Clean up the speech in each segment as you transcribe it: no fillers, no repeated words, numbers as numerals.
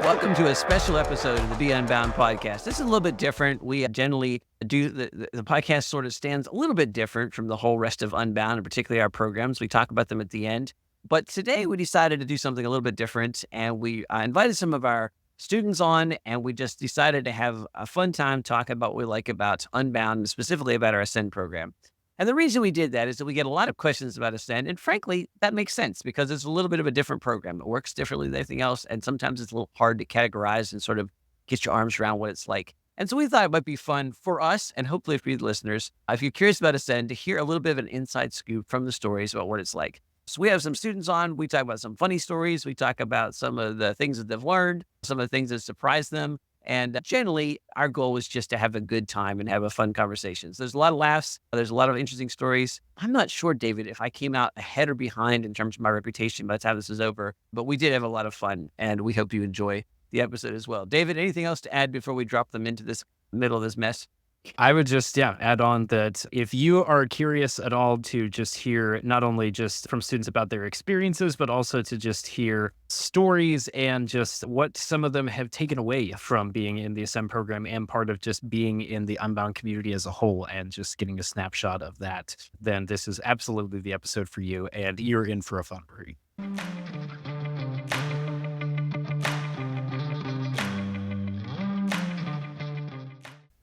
Welcome to a special episode of the Be Unbound podcast. This is a little bit different. We generally do the podcast sort of stands a little bit different from the whole rest of Unbound, and particularly our programs. We talk about them at the end. But today we decided to do something a little bit different, and we invited some of our students on, and we just decided to have a fun time talking about what we like about Unbound, and specifically about our Ascend program. And the reason we did that is that we get a lot of questions about Ascend, and frankly, that makes sense because it's a little bit of a different program. It works differently than anything else, and sometimes it's a little hard to categorize and sort of get your arms around what it's like. And so we thought it might be fun for us, and hopefully for you, the listeners, if you're curious about Ascend, to hear a little bit of an inside scoop from the stories about what it's like. So we have some students on. We talk about some funny stories. We talk about some of the things that they've learned, some of the things that surprised them. And generally, our goal is just to have a good time and have a fun conversations. There's a lot of laughs. There's a lot of interesting stories. I'm not sure, David, if I came out ahead or behind in terms of my reputation by the time this is over, but we did have a lot of fun, and we hope you enjoy the episode as well. David, anything else to add before we drop them into this middle of this mess? I would just, add on that if you are curious at all to just hear not only just from students about their experiences, but also to just hear stories and just what some of them have taken away from being in the Ascend program and part of just being in the Unbound community as a whole and just getting a snapshot of that, then this is absolutely the episode for you, and you're in for a fun read.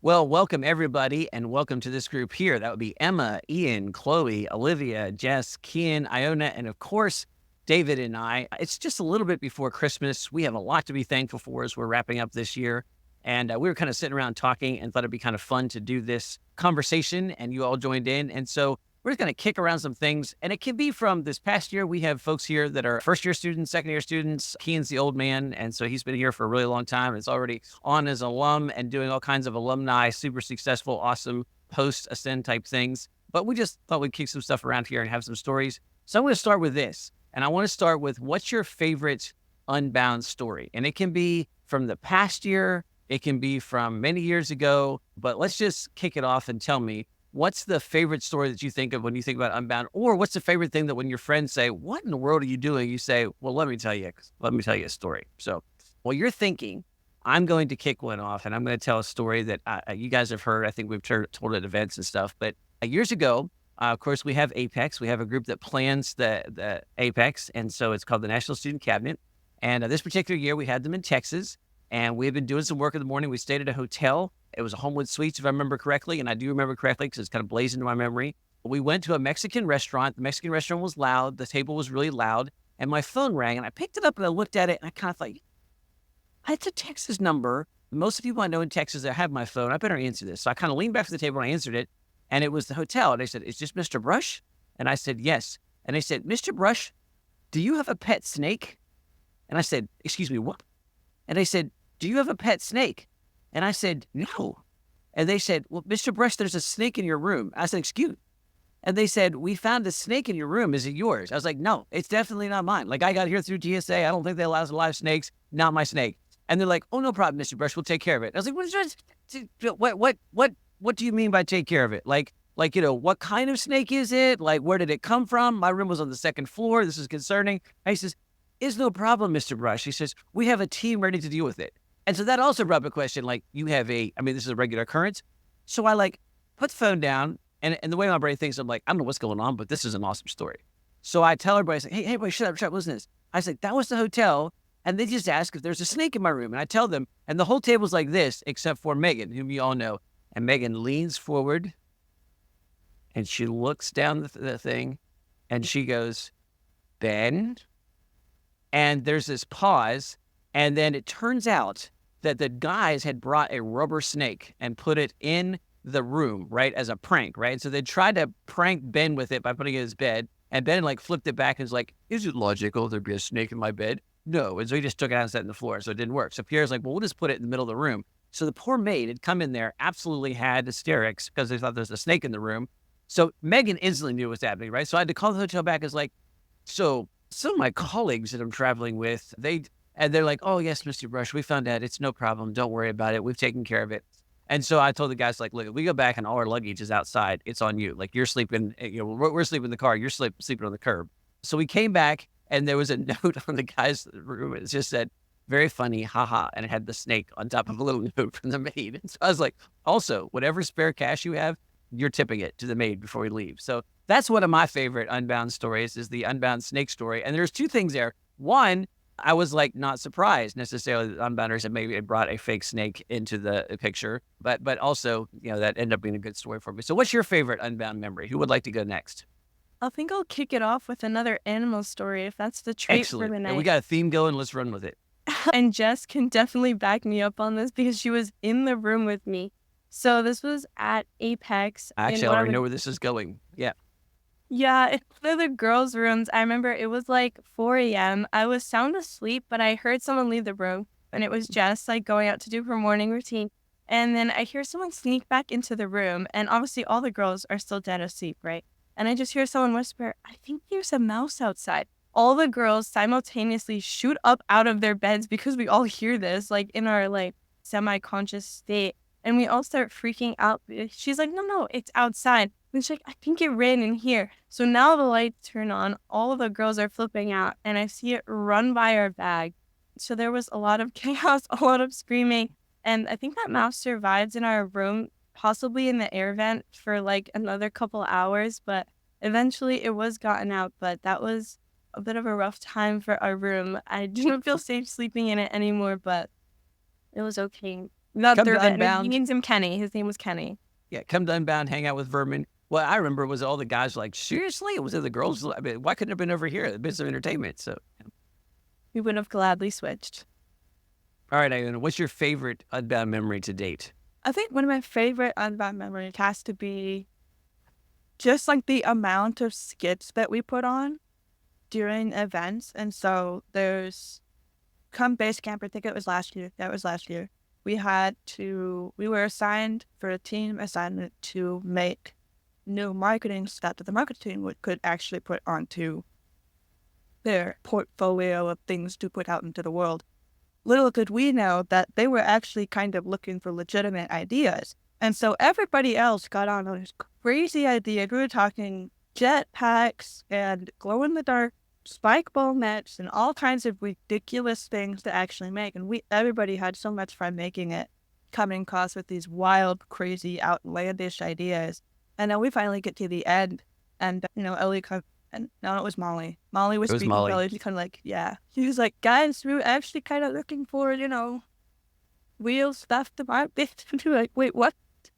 Well, welcome everybody, and welcome to this group here. That would be Emma, Ian, Chloe, Olivia, Jess, Kian, Iona, and of course, David and I. It's just a little bit before Christmas. We have a lot to be thankful for as we're wrapping up this year. And we were kind of sitting around talking and thought it'd be kind of fun to do this conversation, and you all joined in. And so we're just going to kick around some things, and it can be from this past year. We have folks here that are first-year students, second-year students. Kian's the old man, and so he's been here for a really long time. It's already on as alum and doing all kinds of alumni, super successful, awesome post-Ascend type things. But we just thought we'd kick some stuff around here and have some stories. So I'm going to start with this, and I want to start with what's your favorite Unbound story? And it can be from the past year, it can be from many years ago, but let's just kick it off and tell me, what's the favorite story that you think of when you think about Unbound? Or what's the favorite thing that when your friends say, what in the world are you doing? You say, well, let me tell you a story. So while you're thinking, I'm going to kick one off, and I'm going to tell a story that you guys have heard. I think we've told at events and stuff. But years ago, of course, we have Apex. We have a group that plans the Apex. And so it's called the National Student Cabinet. And this particular year, we had them in Texas. And we've been doing some work in the morning. We stayed at a hotel. It was a Homewood Suites, if I remember correctly. And I do remember correctly because it's kind of blazed into my memory. We went to a Mexican restaurant. The Mexican restaurant was loud. The table was really loud. And my phone rang. And I picked it up and I looked at it. And I kind of thought, it's a Texas number. Most of the people I know in Texas that have my phone, I better answer this. So I kind of leaned back to the table and I answered it. And it was the hotel. And they said, is this Mr. Brush? And I said, yes. And they said, Mr. Brush, do you have a pet snake? And I said, excuse me, what? And they said, do you have a pet snake? And I said, no. And they said, well, Mr. Brush, there's a snake in your room. I said, excuse me. And they said, we found a snake in your room. Is it yours? I was like, no, it's definitely not mine. Like, I got here through TSA. I don't think they allow live snakes. Not my snake. And they're like, oh, no problem, Mr. Brush. We'll take care of it. I was like, what do you mean by take care of it? Like, what kind of snake is it? Like, where did it come from? My room was on the second floor. This is concerning. And he says, it's no problem, Mr. Brush. He says, we have a team ready to deal with it. And so that also brought up a question, like, this is a regular occurrence. So I put the phone down, and the way my brain thinks, I'm like, I don't know what's going on, but this is an awesome story. So I tell everybody, I say, hey, boy, shut up, listen to this. I said, that was the hotel, and they just asked if there's a snake in my room. And I tell them, and the whole table's like this, except for Megan, whom you all know. And Megan leans forward, and she looks down the thing, and she goes, Ben? And there's this pause, and then it turns out that the guys had brought a rubber snake and put it in the room, right, as a prank, right? So they tried to prank Ben with it by putting it in his bed, and Ben flipped it back and was like, is it logical there'd be a snake in my bed? No. And so he just took it out and set it on the floor, so it didn't work. So Pierre's like, well, we'll just put it in the middle of the room. So the poor maid had come in there, absolutely had hysterics because they thought there was a snake in the room. So Megan instantly knew what was happening, right? So I had to call the hotel back. It's like, so some of my colleagues that I'm traveling with, they're like, oh, yes, Mr. Brush, we found out. It's no problem. Don't worry about it. We've taken care of it. And so I told the guys, look, if we go back and all our luggage is outside, it's on you. You're sleeping, we're sleeping in the car. You're sleeping on the curb. So we came back and there was a note on the guy's room. It just said, very funny, haha. And it had the snake on top of a little note from the maid. And so I was like, also, whatever spare cash you have, you're tipping it to the maid before we leave. So that's one of my favorite Unbound stories is the Unbound snake story. And there's two things there. One, I was like not surprised necessarily that Unbounders had maybe brought a fake snake into the picture, but also, that ended up being a good story for me. So what's your favorite Unbound memory? Who would like to go next? I think I'll kick it off with another animal story if that's the treat for Excellent. the And we night. got a theme going. Let's run with it. And Jess can definitely back me up on this because she was in the room with me. So this was at Apex. I actually already know where this is going. Yeah. Yeah, in one of the girls' rooms. I remember it was like 4 a.m. I was sound asleep, but I heard someone leave the room, and it was Jess, like, going out to do her morning routine. And then I hear someone sneak back into the room, and obviously all the girls are still dead asleep, right? And I just hear someone whisper, "I think there's a mouse outside." All the girls simultaneously shoot up out of their beds because we all hear this, like, in our, like, semi-conscious state. And we all start freaking out. She's like, no, it's outside. And she's like, I think it ran in here. So now the lights turn on. All of the girls are flipping out. And I see it run by our bag. So there was a lot of chaos, a lot of screaming. And I think that mouse survives in our room, possibly in the air vent for like another couple hours. But eventually it was gotten out. But that was a bit of a rough time for our room. I didn't feel safe sleeping in it anymore, but it was okay. Not Come through to it. Unbound. He names him Kenny. His name was Kenny. Yeah. Come to Unbound, hang out with Vermin. What I remember was all the guys like, seriously? Was it the girls? I mean, why couldn't it have been over here? The business of entertainment. So, We would have gladly switched. all right, Iona, what's your favorite Unbound memory to date? I think one of my favorite Unbound memories has to be just like the amount of skits that we put on during events. And so there's come base camp, I think it was last year. That was last year. We were assigned for a team assignment to make new marketing stuff that the marketing team could actually put onto their portfolio of things to put out into the world. Little did we know that they were actually kind of looking for legitimate ideas. And so everybody else got on this crazy idea. We were talking jetpacks and glow-in-the-dark spike ball nets and all kinds of ridiculous things to actually make. And everybody had so much fun making it, coming across with these wild, crazy, outlandish ideas. And then we finally get to the end, and Ellie and no, it was Molly. Molly was speaking. Molly. Ellie was kind of like, yeah. She was like, guys, we were actually kind of looking for, real stuff to market. And we were like, wait, what?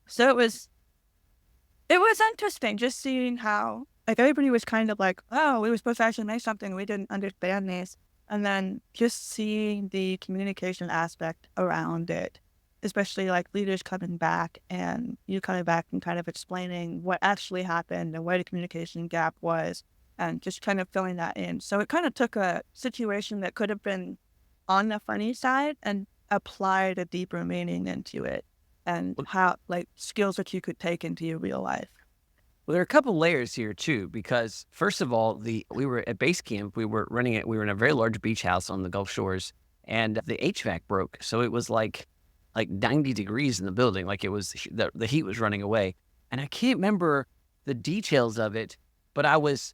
So it was interesting just seeing how, like, everybody was kind of like, oh, we were supposed to actually make something. We didn't understand this. And then just seeing the communication aspect around it, especially like leaders coming back and you coming back and kind of explaining what actually happened and where the communication gap was and just kind of filling that in. So it kind of took a situation that could have been on the funny side and applied a deeper meaning into it and how, like, skills that you could take into your real life. Well, there are a couple layers here too, because first of all, we were at base camp. We were running it. We were in a very large beach house on the Gulf Shores, and the HVAC broke. So it was like 90 degrees in the building. Like it was the heat was running away, and I can't remember the details of it, but I was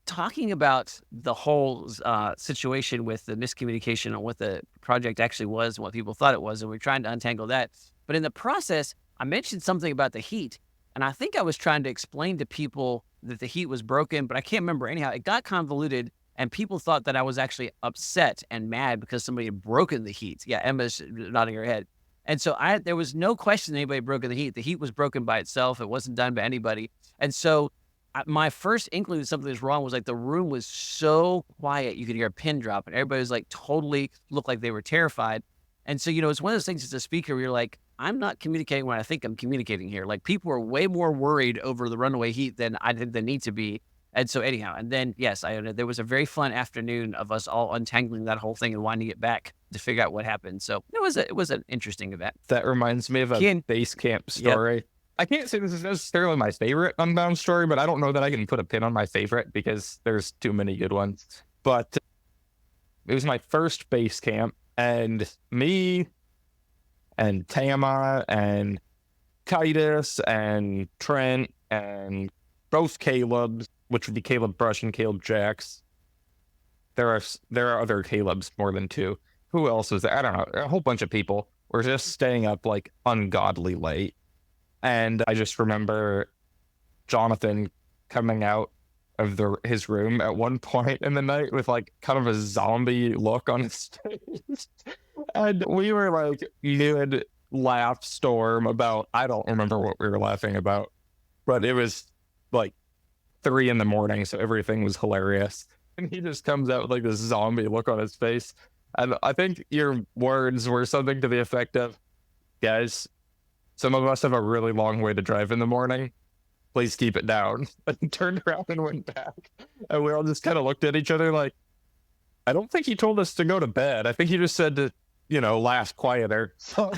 talking about the whole situation with the miscommunication on what the project actually was and what people thought it was, and we're trying to untangle that. But in the process, I mentioned something about the heat. And I think I was trying to explain to people that the heat was broken, but I can't remember. Anyhow, it got convoluted, and people thought that I was actually upset and mad because somebody had broken the heat. Yeah, Emma's nodding her head. And so there was no question anybody had broken the heat. The heat was broken by itself. It wasn't done by anybody. And so my first inkling that something was wrong was like the room was so quiet. You could hear a pin drop, and everybody was like totally looked like they were terrified. And so, it's one of those things as a speaker where you're like, I'm not communicating what I think I'm communicating here. Like people are way more worried over the runaway heat than I think they need to be. And so anyhow, and then, yes, there was a very fun afternoon of us all untangling that whole thing and winding it back to figure out what happened. So it was an interesting event. That reminds me of a Kian, base camp story. Yep. I can't say this is necessarily my favorite Unbound story, but I don't know that I can put a pin on my favorite because there's too many good ones. But it was my first base camp, and me and Tama and Titus and Trent and both Caleb's, which would be Caleb Brush and Caleb Jacks. There are other Caleb's, more than two. who else was there? I don't know. A whole bunch of people were just staying up like ungodly late. And I just remember Jonathan coming out of his room at one point in the night with like kind of a zombie look on his face. And we were like mid laugh storm about, I don't remember what we were laughing about, but it was like 3 a.m, so everything was hilarious. And he just comes out with like this zombie look on his face. And I think your words were something to the effect of, guys, some of us have a really long way to drive in the morning. Please keep it down. And turned around and went back. And we all just kind of looked at each other like, I don't think he told us to go to bed. I think he just said to, laugh quieter. So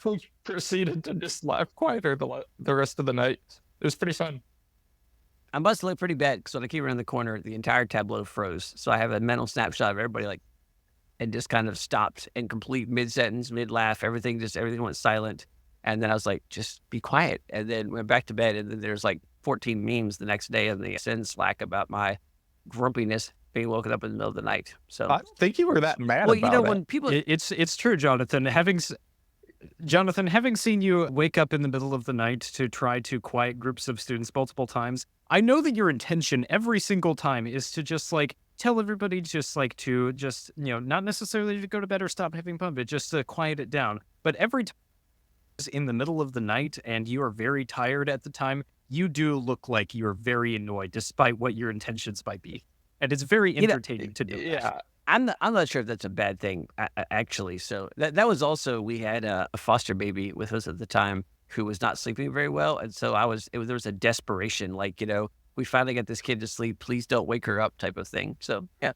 we proceeded to just laugh quieter the rest of the night. It was pretty fun. I must look pretty bad because when I came around the corner, the entire tableau froze. So I have a mental snapshot of everybody like, and just kind of stopped in complete mid-sentence, mid-laugh. Everything went silent. And then I was like, just be quiet. And then went back to bed. And then there's like 14 memes the next day in the send Slack about my grumpiness being woken up in the middle of the night. So I don't think you were that mad about it. When people... It's true, Jonathan. Having seen you wake up in the middle of the night to try to quiet groups of students multiple times, I know that your intention every single time is to just like tell everybody not necessarily to go to bed or stop having fun, but just to quiet it down. But every time it's in the middle of the night and you are very tired at the time, you do look like you're very annoyed despite what your intentions might be. And it's very entertaining to do. Yeah. I'm not sure if that's a bad thing, actually. So that was also, we had a foster baby with us at the time who was not sleeping very well. And so there was a desperation, like, we finally got this kid to sleep. Please don't wake her up type of thing. So, yeah.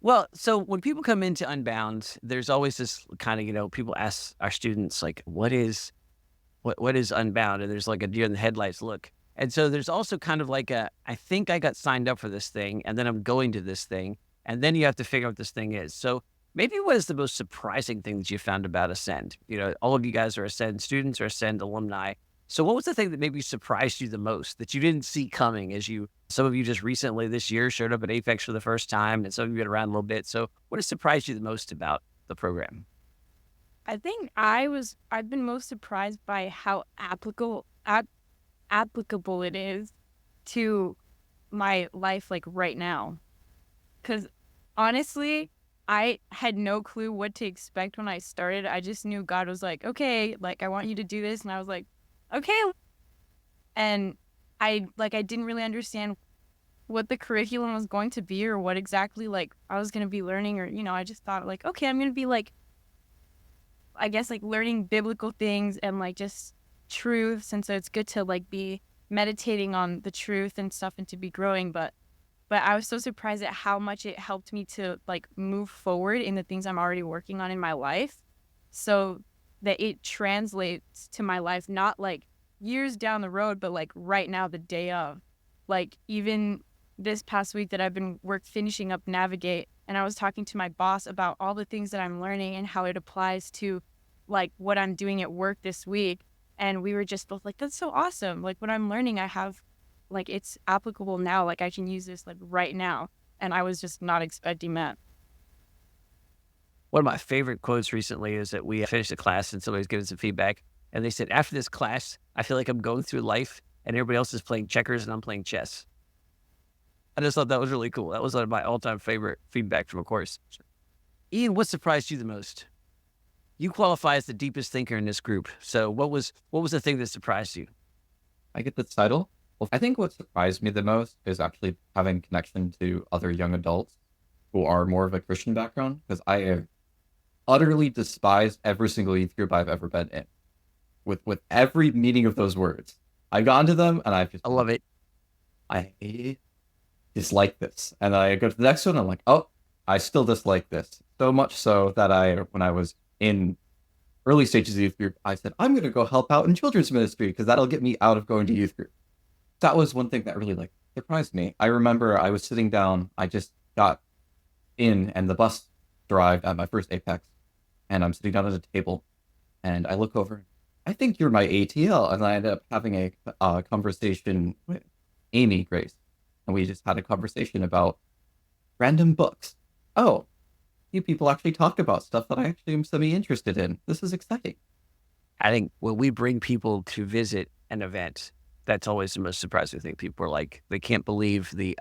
Well, so when people come into Unbound, there's always this kind of, people ask our students, like, what is Unbound? And there's like a deer in the headlights look. And so there's also kind of like I think I got signed up for this thing, and then I'm going to this thing, and then you have to figure out what this thing is. So maybe what is the most surprising thing that you found about Ascend? All of you guys are Ascend students or Ascend alumni. So what was the thing that maybe surprised you the most that you didn't see coming some of you just recently this year showed up at Apex for the first time, and some of you been around a little bit. So what has surprised you the most about the program? I think I've been most surprised by how applicable it is to my life like right now. Because honestly, I had no clue what to expect when I started. I just knew God was like, okay, like I want you to do this. And I was like, okay. And I didn't really understand what the curriculum was going to be or what exactly like I was going to be learning, or, I just thought like, okay, I'm going to be like, I guess like learning biblical things and like just truths. And so it's good to like be meditating on the truth and stuff and to be growing. But I was so surprised at how much it helped me to like move forward in the things I'm already working on in my life, so that it translates to my life, not like years down the road, but like right now, the day of. Like even this past week that I've been finishing up Navigate, and I was talking to my boss about all the things that I'm learning and how it applies to like what I'm doing at work this week. And we were just both like, that's so awesome. Like what I'm learning, I have like, it's applicable now. Like I can use this like right now. And I was just not expecting that. One of my favorite quotes recently is that we finished a class and somebody's giving some feedback. And they said, after this class, I feel like I'm going through life and everybody else is playing checkers and I'm playing chess. I just thought that was really cool. That was one of my all-time favorite feedback from a course. Ian, what surprised you the most? You qualify as the deepest thinker in this group. So what was the thing that surprised you? I get the title. Well, I think what surprised me the most is actually having connection to other young adults who are more of a Christian background, because I have utterly despised every single youth group I've ever been in. With every meaning of those words. I've gone to them and I love it. I dislike this. And I go to the next one and I'm like, oh, I still dislike this. So much so that when I was in early stages of youth group, I said, I'm going to go help out in children's ministry because that'll get me out of going to youth group. That was one thing that really surprised me. I remember I was sitting down, I just got in and the bus arrived at my first Apex, and I'm sitting down at a table and I look over, I think you're my ATL. And I ended up having a conversation with Amy Grace, and we just had a conversation about random books. Oh, you people actually talk about stuff that I actually am semi-interested in. This is exciting. I think when we bring people to visit an event, that's always the most surprising thing. People are like, they can't believe the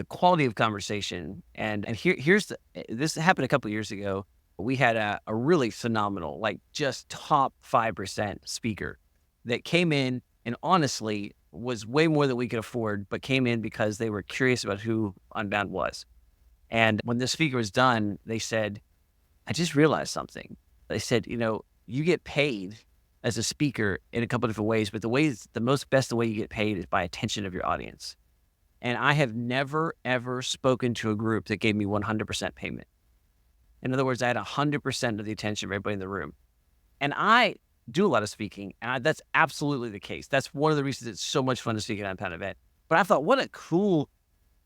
quality of conversation. And this happened a couple of years ago. We had a really phenomenal, like just top 5% speaker that came in and honestly was way more than we could afford, but came in because they were curious about who Unbound was. And when the speaker was done, they said, I just realized something. They said, you get paid as a speaker in a couple of different ways, but the best way you get paid is by attention of your audience. And I have never, ever spoken to a group that gave me 100% payment. In other words, I had 100% of the attention of everybody in the room. And I do a lot of speaking, and that's absolutely the case. That's one of the reasons it's so much fun to speak at an Unbound event. But I thought, what a cool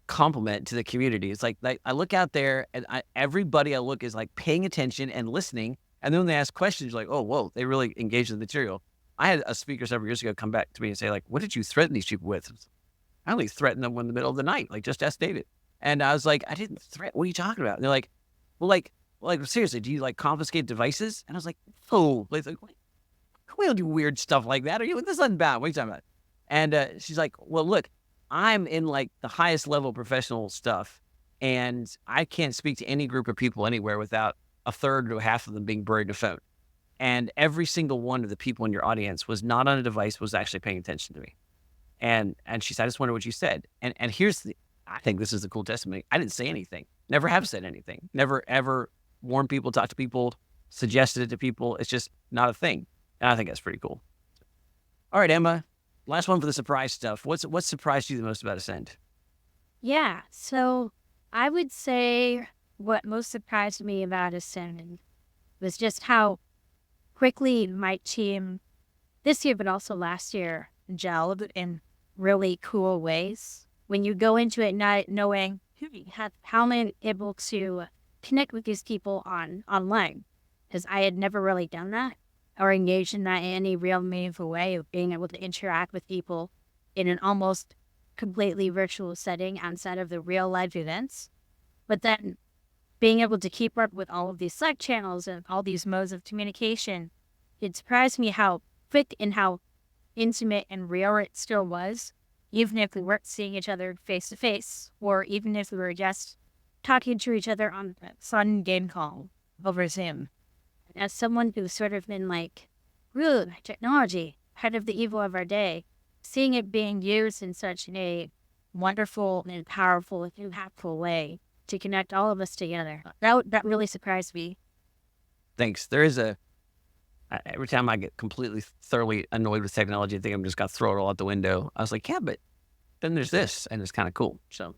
compliment to the community. It's like I look out there, and everybody I look is like paying attention and listening. And then when they ask questions, you're like, oh, whoa, they really engage in the material. I had a speaker several years ago come back to me and say, like, what did you threaten these people with? I only threatened them in the middle of the night, like just ask David. And I was like, I didn't threaten. What are you talking about? And they're like, well, like seriously, do you like confiscate devices? And I was like, oh, like we don't do weird stuff like that. Are you? This is Unbound. What are you talking about? And she's like, well, look, I'm in like the highest level professional stuff, and I can't speak to any group of people anywhere without a third to half of them being buried in a phone. And every single one of the people in your audience was not on a device, was actually paying attention to me. And she said, I just wonder what you said. And I think this is the cool testimony. I didn't say anything. Never have said anything. Never, ever warned people, talked to people, suggested it to people. It's just not a thing. And I think that's pretty cool. All right, Emma, last one for the surprise stuff. What surprised you the most about Ascend? Yeah, so I would say what most surprised me about Ascend was just how quickly my team this year, but also last year, gelled in really cool ways. When you go into it not knowing how am I able to connect with these people online, because I had never really done that or engaged in that in any real meaningful way of being able to interact with people in an almost completely virtual setting outside of the real life events. But then being able to keep up with all of these Slack channels and all these modes of communication, it surprised me how quick and how intimate and real it still was, even if we weren't seeing each other face to face, or even if we were just talking to each other on a fun game call over Zoom. As someone who's sort of been like, ooh, technology, part of the evil of our day, seeing it being used in such a wonderful and powerful and impactful way to connect all of us together, that really surprised me. Thanks. There is every time I get completely thoroughly annoyed with technology, I think I'm just going to throw it all out the window. I was like, yeah, but then there's this, and it's kind of cool. So,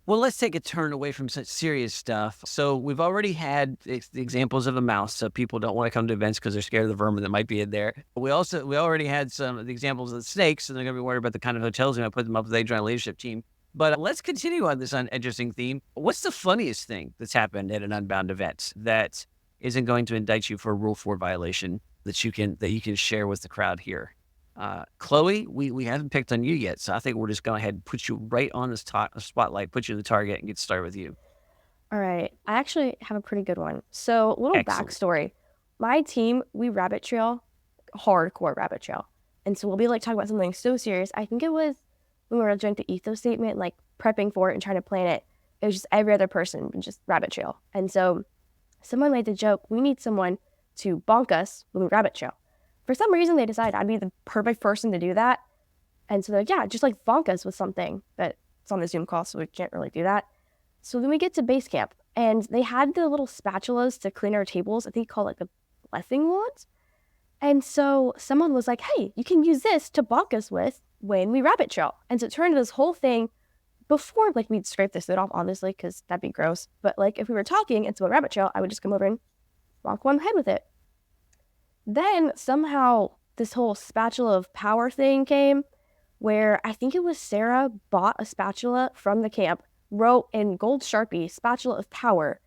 well, let's take a turn away from such serious stuff. So we've already had the examples of a mouse, so people don't want to come to events because they're scared of the vermin that might be in there. We already had some of the examples of the snakes, and they're going to be worried about the kind of hotels they're going to put them up with. They join a leadership team. But let's continue on this interesting theme. What's the funniest thing that's happened at an Unbound event that isn't going to indict you for a Rule 4 violation that you can share with the crowd here? Chloe, we haven't picked on you yet, so I think we're just going to go ahead and put you right on this spotlight, put you in the target, and get started with you. All right. I actually have a pretty good one. So, little Excellent. backstory. My team, we rabbit trail, hardcore rabbit trail. And so we'll be like talking about something so serious. I think it was when we were doing the ethos statement, like prepping for it and trying to plan it. It was just every other person would just rabbit trail. And so someone made the joke, we need someone to bonk us when we rabbit trail. For some reason, they decided I'd be the perfect person to do that. And so they're like, yeah, just like bonk us with something. But it's on the Zoom call, so we can't really do that. So then we get to base camp, and they had the little spatulas to clean our tables. I think called like the blessing wands. And so someone was like, hey, you can use this to bonk us with when we rabbit trail. And so it turned into this whole thing before, like, we'd scrape the suit off, honestly, because that'd be gross. But like if we were talking and so a rabbit trail, I would just come over and bonk one head with it. Then somehow this whole spatula of power thing came, where I think it was Sarah bought a spatula from the camp, wrote in gold Sharpie, spatula of power.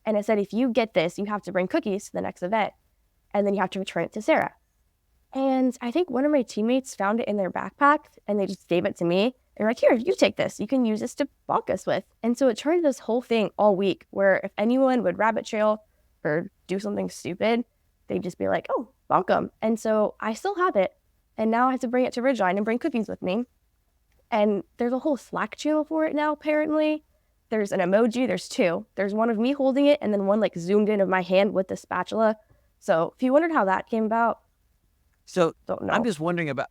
And it said, if you get this, you have to bring cookies to the next event. And then you have to return it to Sarah. And I think one of my teammates found it in their backpack and they just gave it to me. And we're like, here, you take this. You can use this to bonk us with. And so it turned this whole thing all week where if anyone would rabbit trail or do something stupid, they'd just be like, oh, bonk them. And so I still have it. And now I have to bring it to Ridgeline and bring cookies with me. And there's a whole Slack channel for it now, apparently. There's an emoji. There's two. There's one of me holding it and then one like zoomed in of my hand with the spatula. So if you wondered how that came about, So don't know. I'm just wondering about,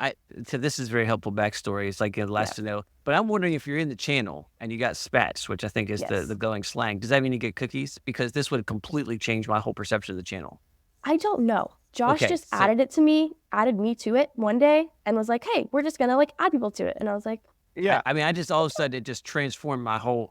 so this is very helpful backstory. It's like last to know, but I'm wondering if you're in the channel and you got spats, which I think is the going slang. Does that mean you get cookies? Because this would completely change my whole perception of the channel. I don't know. Josh just added me to it one day and was like, hey, we're just going to like add people to it. And I was like, yeah. I mean, I just all of a sudden it just transformed my whole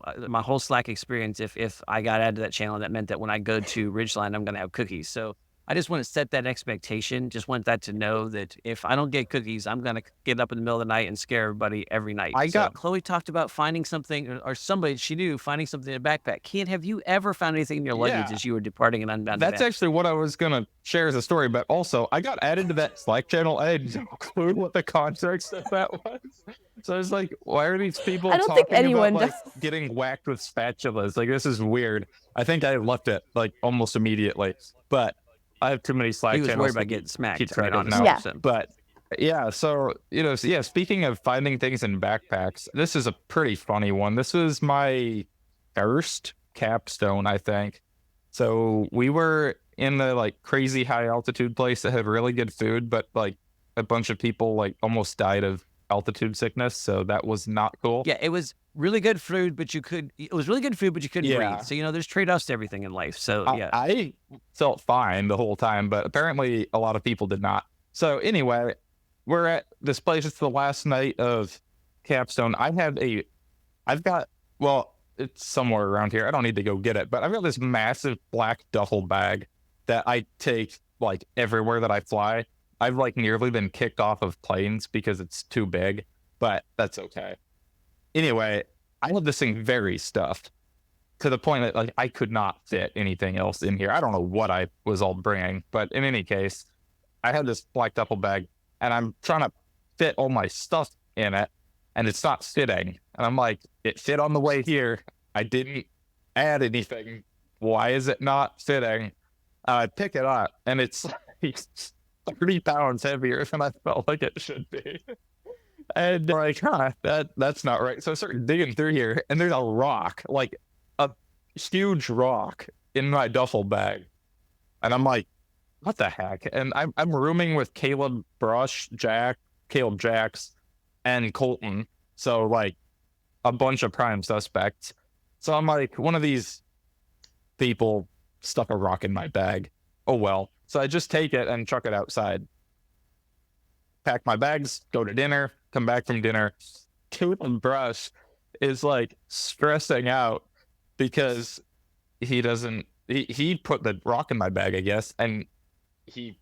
Slack experience. If I got added to that channel, that meant that when I go to Ridgeline, I'm going to have cookies. So I just want to set that expectation. Just want that to know that if I don't get cookies, I'm going to get up in the middle of the night and scare everybody every night. Chloe talked about finding something, or somebody she knew finding something in a backpack. Kian, have you ever found anything in your luggage as you were departing an Unbound That's event? actually what I was going to share as a story, but also I got added to that Slack channel. I had no clue what the context of that was. So I was like, why are these people talking about like getting whacked with spatulas? Like, this is weird. I think I left it like almost immediately, but I have too many Slack channels. He was worried about getting smacked. Keep track of now. Yeah. But yeah, so, speaking of finding things in backpacks, this is a pretty funny one. This was my first capstone, I think. So we were in the like crazy high altitude place that had really good food, but like a bunch of people like almost died of altitude sickness. So that was not cool. Yeah, it was really good food, but you couldn't breathe. So, there's trade-offs to everything in life. So, yeah. I felt fine the whole time, but apparently a lot of people did not. So anyway, we're at this place. It's the last night of capstone. It's somewhere around here. I don't need to go get it, but I've got this massive black duffel bag that I take like everywhere that I fly. I've like nearly been kicked off of planes because it's too big, but that's okay. Anyway, I had this thing very stuffed to the point that like I could not fit anything else in here. I don't know what I was all bringing, but in any case, I had this black duffel bag and I'm trying to fit all my stuff in it and it's not fitting. And I'm like, it fit on the way here. I didn't add anything. Why is it not fitting? I pick it up and it's like 30 pounds heavier than I felt like it should be. And like, that's not right. So I started digging through here, and there's a rock, like a huge rock in my duffel bag. And I'm like, what the heck? And I'm rooming with Caleb Jacks, and Colton. So like a bunch of prime suspects. So I'm like, one of these people stuck a rock in my bag. Oh well. So I just take it and chuck it outside. Pack my bags, go to dinner, come back from dinner. Tooth and Brush is like stressing out because he put the rock in my bag, I guess, and he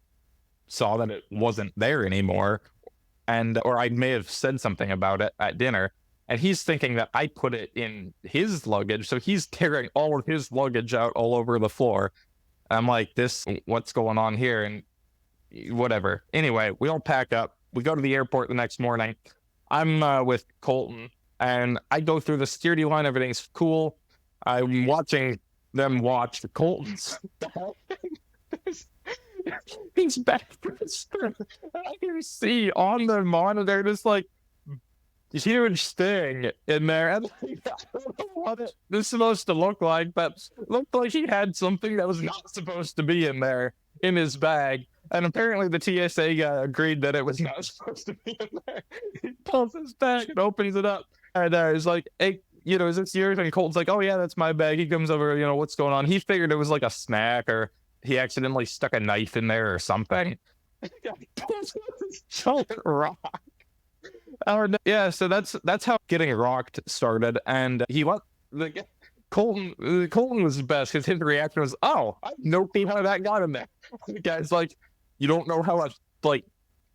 saw that it wasn't there anymore. Or I may have said something about it at dinner, and he's thinking that I put it in his luggage. So he's tearing all of his luggage out all over the floor. I'm like, what's going on here? And whatever. Anyway, we all pack up. We go to the airport the next morning. I'm with Colton, and I go through the security line. Everything's cool. I'm watching them watch Colton's. He's back. I can see on the monitor this like huge thing in there. And I don't know what this is supposed to look like, but it looked like he had something that was not supposed to be in there in his bag. And apparently the TSA guy agreed that it was not supposed to be in there. He pulls his bag and opens it up. And he's like, hey, is this yours? And Colton's like, oh yeah, that's my bag. He comes over, what's going on? He figured it was like a snack, or he accidentally stuck a knife in there or something. Giant rock. Yeah, so that's how getting rocked started. And Colton was the best because his reaction was, oh, I have no clue how that got in there. The guy's like, you don't know how a like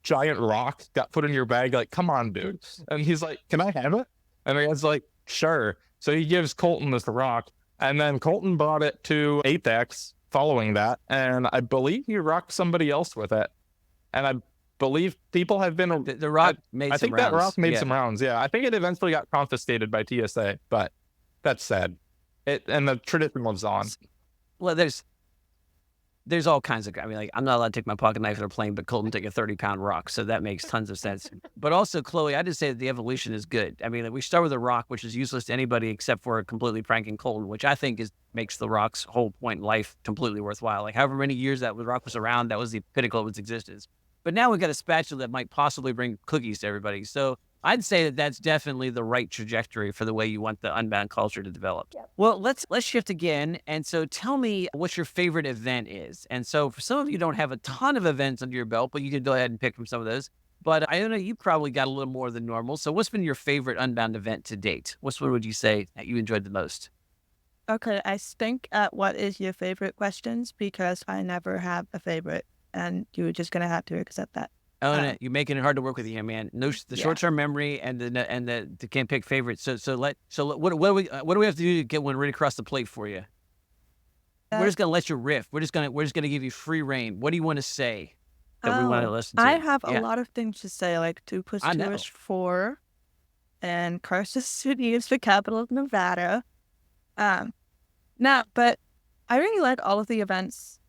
giant rock got put in your bag? Like, come on, dude. And he's like, can I have it? And the guy's like, sure. So he gives Colton this rock, and then Colton brought it to Apex following that, and I believe he rocked somebody else with it. And believe people have been. The rock made I some think that rounds. rock made Yeah. some rounds. Yeah, I think it eventually got confiscated by TSA, but that's sad. And the tradition lives on. Well, there's all kinds of. I mean, like I'm not allowed to take my pocket knife in a plane, but Colton take a 30-pound rock, so that makes tons of sense. But also, Chloe, I just say that the evolution is good. I mean, like, we start with a rock, which is useless to anybody except for completely pranking Colton, which I think makes the rock's whole point in life completely worthwhile. Like however many years that the rock was around, that was the pinnacle of its existence. But now we've got a spatula that might possibly bring cookies to everybody. So I'd say that that's definitely the right trajectory for the way you want the Unbound culture to develop. Yep. Well, let's shift again. And so tell me what your favorite event is. And so for some of you don't have a ton of events under your belt, but you can go ahead and pick from some of those. But I know you probably got a little more than normal. So what's been your favorite Unbound event to date? Which one would you say that you enjoyed the most? Okay, I stink at what is your favorite questions because I never have a favorite, and you're just gonna have to accept that. Oh, you're making it hard to work with you, man. No, the Yeah. short-term memory and the can't pick favorites. So what do we have to do to get one right across the plate for you? We're just gonna let you riff. We're just gonna give you free reign. What do you want to say that we want to listen to? I have Yeah. a lot of things to say, like 2 plus I 2 know. is 4, and Carson City is the capital of Nevada. But I really like all of the events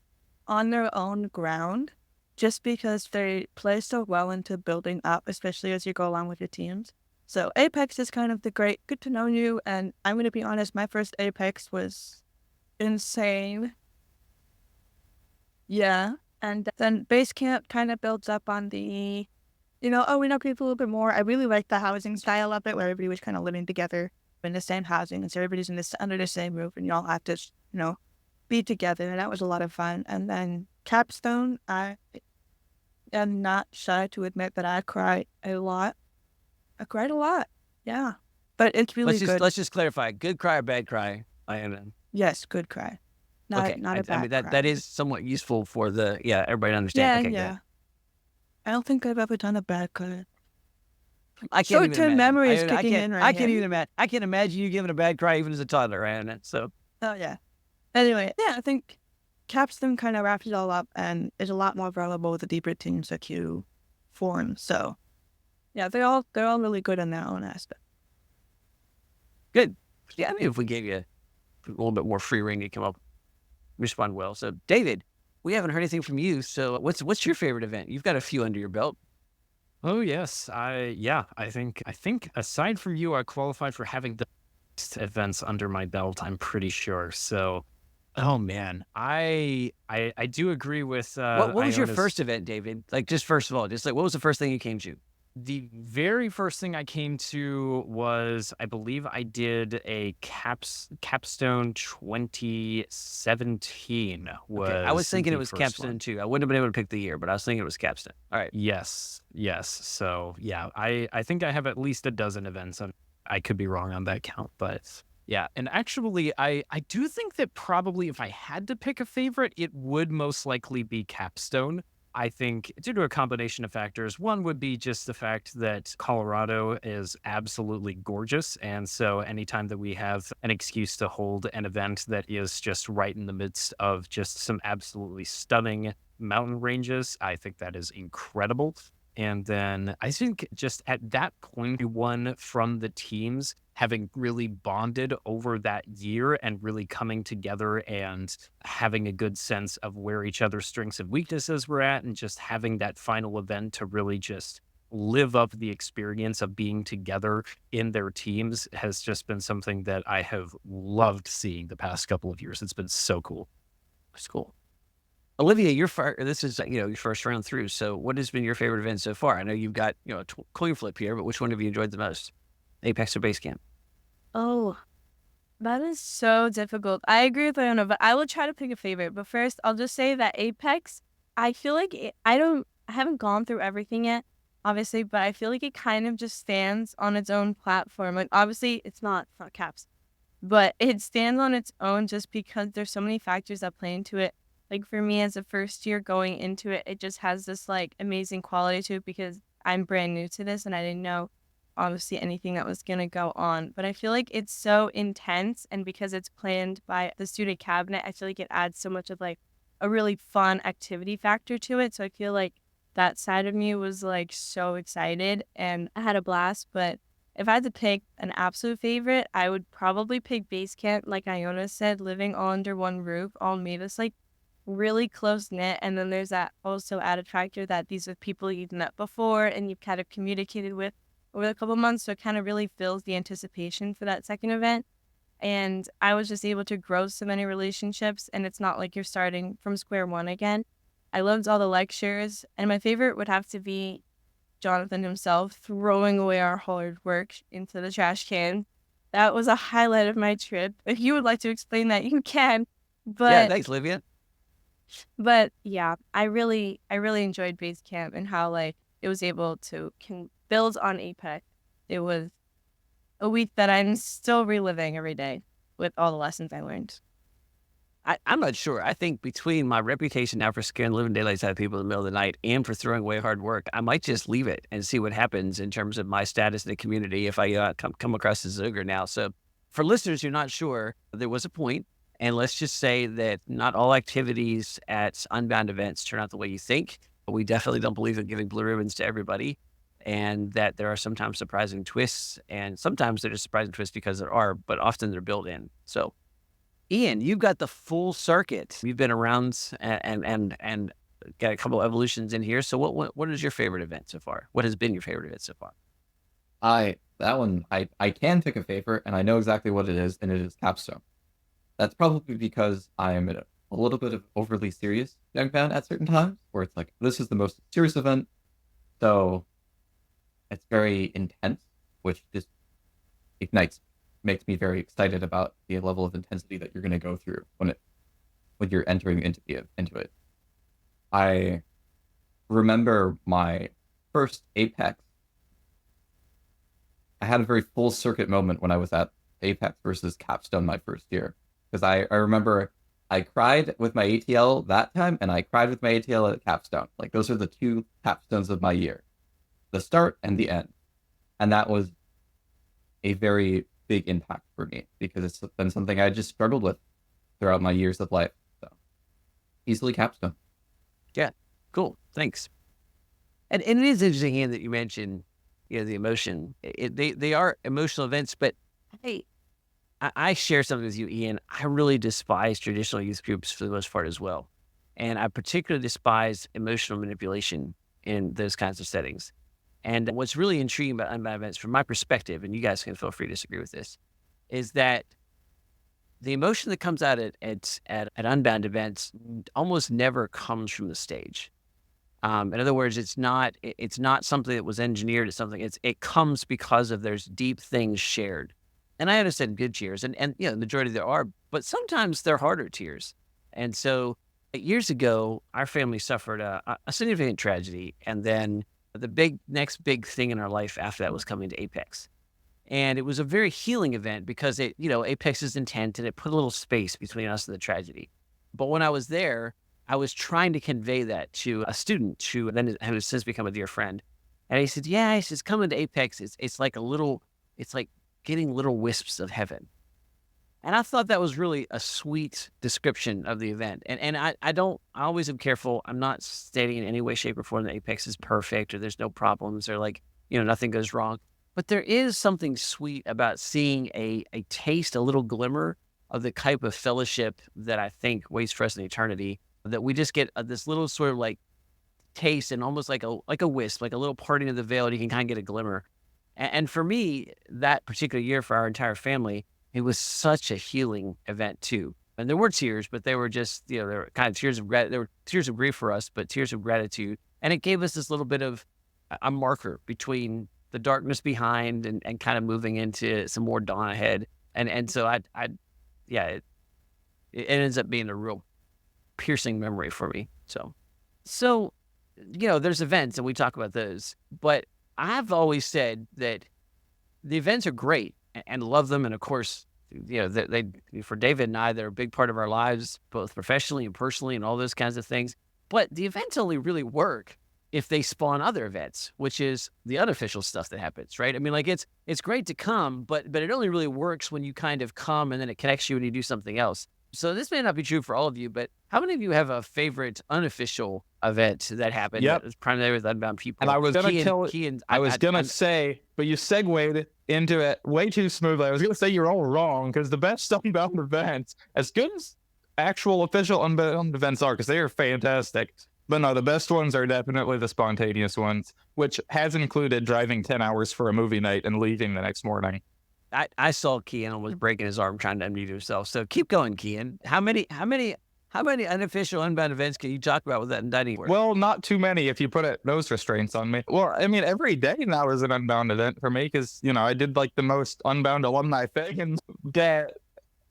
on their own ground, just because they play so well into building up, especially as you go along with your teams. So Apex is kind of the great good to know you, and I'm gonna be honest, my first Apex was insane. Yeah, and then base camp kind of builds up on the, we know people a little bit more. I really like the housing style of it, where everybody was kind of living together in the same housing, and so everybody's under the same roof, and you all have to, be together, and that was a lot of fun. And then Capstone, I am not shy to admit that I cried a lot. Yeah, but it's really good. Let's just clarify: good cry or bad cry? Yes, good cry. Not a bad I mean cry. that is somewhat useful for everybody to understand. Yeah, Okay, yeah. good. I don't think I've ever done a bad cry. I can't even Short-term imagine. memory is I kicking can't- in right I can't here. even imagine. I can't imagine you giving a bad cry even as a toddler, Iona. So Oh, yeah. Anyway, yeah, I think Capstone kind of wraps it all up and is a lot more valuable with the deeper teams that you form. So, yeah, they're all really good in their own aspect. good. Yeah, I mean, if we gave you a little bit more free rein, you come up, respond well. So, David, we haven't heard anything from you. So, what's your favorite event? You've got a few under your belt. Oh yes, I think aside from you, I qualified for having the best events under my belt. I'm pretty sure. So, oh man, I do agree with. What was your Iona's- first event, David? Like, just first of all, just like what was the first thing you came to? The very first thing I came to was, I believe I did a Capstone 2017. I was thinking it the was first Capstone one. too. I wouldn't have been able to pick the year, but I was thinking it was Capstone. All right. Yes. So yeah, I think I have at least a dozen events. I could be wrong on that count, but yeah. And actually, I do think that probably if I had to pick a favorite, it would most likely be Capstone. I think due to a combination of factors. One would be just the fact that Colorado is absolutely gorgeous. And so anytime that we have an excuse to hold an event that is just right in the midst of just some absolutely stunning mountain ranges, I think that is incredible. And then I think just at that point, one from the teams having really bonded over that year and really coming together and having a good sense of where each other's strengths and weaknesses were at, and just having that final event to really just live up the experience of being together in their teams has just been something that I have loved seeing the past couple of years. It's been so cool. It's cool. Olivia, this is your first round through. So, what has been your favorite event so far? I know you've got a coin flip here, but which one have you enjoyed the most? Apex or base camp? Oh, that is so difficult. I agree with Iona, but I will try to pick a favorite. But first, I'll just say that Apex, I feel like I haven't gone through everything yet, obviously, but I feel like it kind of just stands on its own platform. Like, obviously, it's not caps, but it stands on its own just because there's so many factors that play into it. Like, for me as a first year going into it, it just has this like amazing quality to it because I'm brand new to this and I didn't know obviously anything that was going to go on. But I feel like it's so intense, and because it's planned by the student cabinet, I feel like it adds so much of like a really fun activity factor to it. So I feel like that side of me was like so excited and I had a blast. But if I had to pick an absolute favorite, I would probably pick base camp. Like Iona said, living all under one roof all made us like really close knit. And then there's that also added factor that these are people you've met before and you've kind of communicated with over the couple months. So it kind of really fills the anticipation for that second event. And I was just able to grow so many relationships, and it's not like you're starting from square one again. I loved all the lectures, and my favorite would have to be Jonathan himself throwing away our hard work into the trash can. That was a highlight of my trip. If you would like to explain that, you can. Yeah, But thanks, Olivia. yeah, I really enjoyed base camp and how like it was able to can build on Apex. It was a week that I'm still reliving every day with all the lessons I learned. I'm not sure. I think between my reputation now for scaring living daylights out of people in the middle of the night and for throwing away hard work, I might just leave it and see what happens in terms of my status in the community if I come across as ogre now. So for listeners who are not sure, there was a point, and let's just say that not all activities at Unbound events turn out the way you think. But we definitely don't believe in giving blue ribbons to everybody, and that there are sometimes surprising twists, and sometimes they're just surprising twists because there are, but often they're built in. So Ian, you've got the full circuit. You've been around and got a couple evolutions in here. So what is your favorite event so far? What has been your favorite event so far? I can pick a favorite, and I know exactly what it is, and it is Capstone. That's probably because I am in a little bit of overly serious young fan at certain times, where it's like, this is the most serious event, so it's very intense, which just makes me very excited about the level of intensity that you're going to go through when you're entering into it. I remember my first Apex. I had a very full circuit moment when I was at Apex versus Capstone my first year, because I remember I cried with my ATL that time, and I cried with my ATL at Capstone. Like, those are the two Capstones of my year, the start and the end. And that was a very big impact for me because it's been something I just struggled with throughout my years of life. So easily Capstone. Yeah, cool. Thanks. And it is interesting, Ian, that you mentioned, the emotion. They are emotional events, but I share something with you, Ian. I really despise traditional youth groups for the most part as well. And I particularly despise emotional manipulation in those kinds of settings. And what's really intriguing about Unbound events, from my perspective, and you guys can feel free to disagree with this, is that the emotion that comes out at Unbound events almost never comes from the stage. In other words, it's not something that was engineered. It's something. It comes because of there's deep things shared. And I understand good tears, and the majority there are, but sometimes they're harder tears. And so years ago, our family suffered a significant tragedy, and then the next big thing in our life after that was coming to Apex. And it was a very healing event because Apex is intent and it put a little space between us and the tragedy. But when I was there, I was trying to convey that to a student who has since become a dear friend. And he said, yeah, he says, coming to Apex, it's like getting little wisps of heaven. And I thought that was really a sweet description of the event. And I always am careful. I'm not stating in any way, shape, or form that Apex is perfect or there's no problems or nothing goes wrong. But there is something sweet about seeing a taste, a little glimmer of the type of fellowship that I think waits for us in eternity, that we just get this little sort of like taste and almost like a wisp, like a little parting of the veil, and you can kind of get a glimmer. And for me, that particular year for our entire family, it was such a healing event too. And there were tears, but they were just, they were kind of tears of there were tears of grief for us, but tears of gratitude. And it gave us this little bit of a marker between the darkness behind and kind of moving into some more dawn ahead. And so it ends up being a real piercing memory for me. So, there's events and we talk about those, but I've always said that the events are great and love them. And of course, they for David and I, they're a big part of our lives, both professionally and personally and all those kinds of things. But the events only really work if they spawn other events, which is the unofficial stuff that happens, right? I mean, like it's great to come, but it only really works when you kind of come and then it connects you when you do something else. So this may not be true for all of you, but how many of you have a favorite unofficial event that happened. Yep. It was primarily with Unbound people. And I was gonna Kian, I was gonna say, but you segued into it way too smoothly. I was gonna say you're all wrong, because the best Unbound events, as good as actual official Unbound events are, because they are fantastic, but no, the best ones are definitely the spontaneous ones, which has included driving 10 hours for a movie night and leaving the next morning. I saw Kian almost breaking his arm trying to unmute himself. So keep going, Kian. How many unofficial Unbound events can you talk about with that and done anywhere? Well, not too many if you put those restraints on me. Well, I mean, every day now is an Unbound event for me, because, you know, I did like the most Unbound alumni thing, and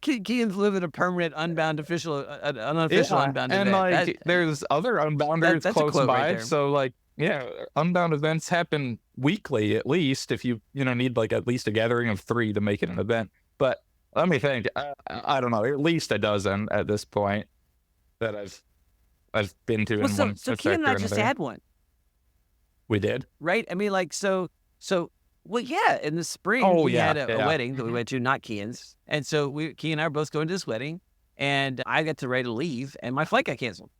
Kian's living a permanent Unbound unofficial Unbound and event. like there's other Unbounders that's a close quote by, right there. so like, yeah, Unbound events happen weekly at least, if you need like at least a gathering of 3 to make it an event. But let me think, I don't know, at least a dozen at this point that I've been to. Well, in one so sector Kian and I or just another. had one, We did. right? I mean, like, well, yeah, in the spring, we had a wedding that we went to, not Kian's. And so Kian and I are both going to this wedding, and I got ready to leave, and my flight got canceled.